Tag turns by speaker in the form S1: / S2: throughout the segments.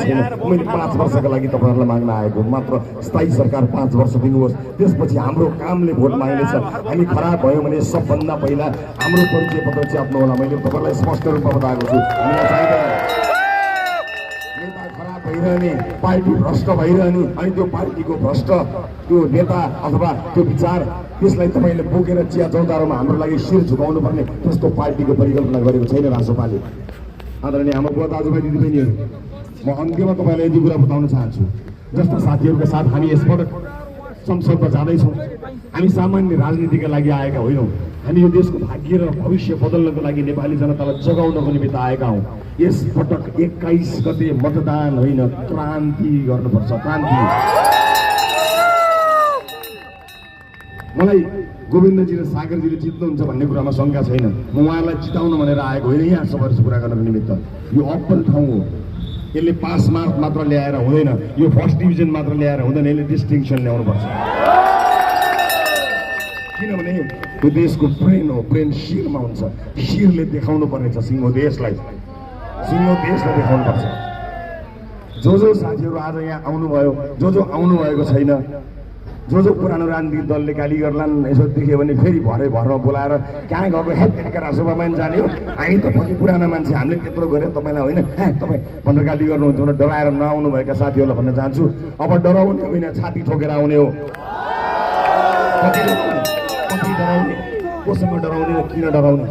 S1: छैन। मैले 5 वर्षका लागि तपाईँहरूलाई माग्न आएको मात्र स्थायी सरकार 5 वर्ष दिनुहोस्, त्यसपछि हाम्रो कामले भोट माग्नेछ। हामी खराब भयौँ भने सबभन्दा पहिला हाम्रो परिचय पत्र च्याप्नु होला। मैले तपाईँलाई स्पष्ट रूपमा बताएको छु। हामीलाई चाहिँदैन नेता खराब भइरहने, पार्टी भ्रष्ट भइरहने, अनि त्यो पार्टीको भ्रष्ट त्यो नेता अथवा त्यो विचार त्यसलाई तपाईँले बोकेर चिया चौतारोमा हाम्रो लागि शिर झुकाउनु पर्ने त्यस्तो पार्टीको परिकल्पना गरेको छैन रासोपाले। आदरणीय हाम्रो बुवा दाजुभाइ दिदीबहिनीहरू, म अन्त्यमा तपाईँलाई यति कुरा बताउन चाहन्छु। जस्ता साथीहरूका साथ हामी यसपटक संसदमा जाँदैछौँ। हामी सामान्य राजनीतिका लागि आएका होइनौँ। हामी यो देशको भाग्य र भविष्य बदल्नको लागि नेपाली जनतालाई जगाउनको निमित्त आएका हौँ। यस पटक 21 गते मतदान होइन, क्रान्ति गर्नुपर्छ। क्रान्ति। मलाई गोविन्दजी र सागरजीले जित्नुहुन्छ भन्ने कुरामा शङ्का छैन। म उहाँलाई जिताउन भनेर आएको होइन, यहाँ सबैहरू पुरा गर्नको निमित्त। यो अप्पल ठाउँ हो। यसले पास मार्क मात्र ल्याएर हुँदैन, यो फर्स्ट डिभिजन मात्र ल्याएर हुँदैन, यसले डिस्टिङसन ल्याउनुपर्छ। किनभने यो देशको ब्रेन हो, ब्रेन शिरमा हुन्छ। शिरले देखाउनु पर्नेछ सिङ्गो देशलाई, सिङ्गो देशलाई देखाउनु पर्छ। जो साथीहरू आज यहाँ आउनुभयो, जो आउनुभएको छैन, जो पुरानो राजनीतिक दलले गाली गर्लान्, यसो देख्यो भने फेरि भरमा बोलाएर कहाँ गएको हेपेका रासोपामा जाने हो, हामी त पछि पुरानो मान्छे, हामीले त्यत्रो गरेर तपाईँलाई होइन तपाईँ भनेर गाली गर्नुहुन्छ भने डराएर नआउनुभएका साथीहरूलाई भन्न चाहन्छु, अब डराउने होइन, छाती ठोकेर आउने हो। कति डराउने, कोसँग डराउने र किन डराउने?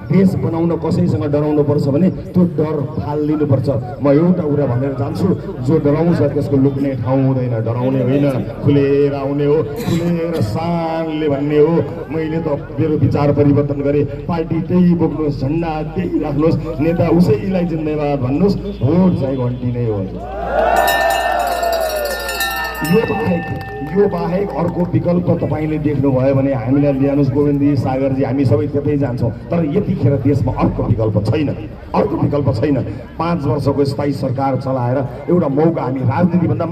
S1: देश बनाउन कसैसँग डराउनु पर्छ भने त्यो डर फालिदिनुपर्छ। म एउटा कुरा भनेर जान्छु, जो डराउँछ त्यसको लुक्ने ठाउँ हुँदैन। डराउने होइन, खुलेर आउने हो, खुलेर शानले भन्ने हो मैले त मेरो विचार परिवर्तन गरेँ, पार्टी त्यही बोक्नुहोस्, झन्डा त्यही राख्नुहोस्, नेता उसैलाई जिन्दाबाद भन्नुहोस्, भोट चाहिँ घन्टी नै हो। यो बाहेक अर्को विकल्प तपाईँले देख्नुभयो भने हामीलाई ल्याउनुहोस्, गोविन्दजी, सागरजी, हामी सबै त्यतै जान्छौँ। तर यतिखेर देशमा अर्को विकल्प छैन, अर्को विकल्प छैन। 5 वर्षको स्थायी सरकार चलाएर एउटा मौका, हामी राजनीतिभन्दा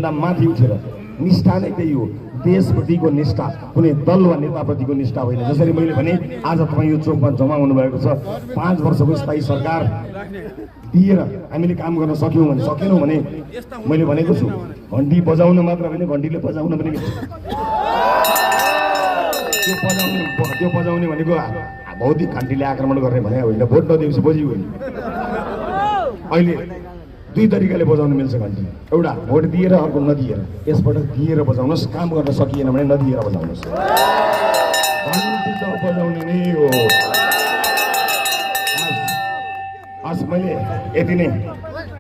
S1: माथि उठेर निष्ठा नै त्यही हो। देशप्रतिको निष्ठा, कुनै दल वा नेताप्रतिको निष्ठा होइन। जसरी मैले भने आज तपाईँ यो चोकमा जम्मा हुनुभएको छ, 5 वर्षको स्थायी सरकार दिएर हामीले काम गर्न सक्यौँ भने, सकेनौँ भने मैले भनेको छु घन्टी बजाउन मात्र होइन, घन्टीले बजाउन पनि मिल्छ। त्यो बजाउने भनेको भौतिक घन्टीले आक्रमण गर्ने भने होइन, भोट नदिएपछि बजियो होइन। अहिले 2 तरिकाले बजाउन मिल्छ घन्टी, एउटा भोट दिएर, अर्को नदिएर। यसपटक दिएर बजाउनुहोस्, काम गर्न सकिएन भने नदिएर बजाउनुहोस्। घन्टी त बजाउने नै हो। आज मैले यति नै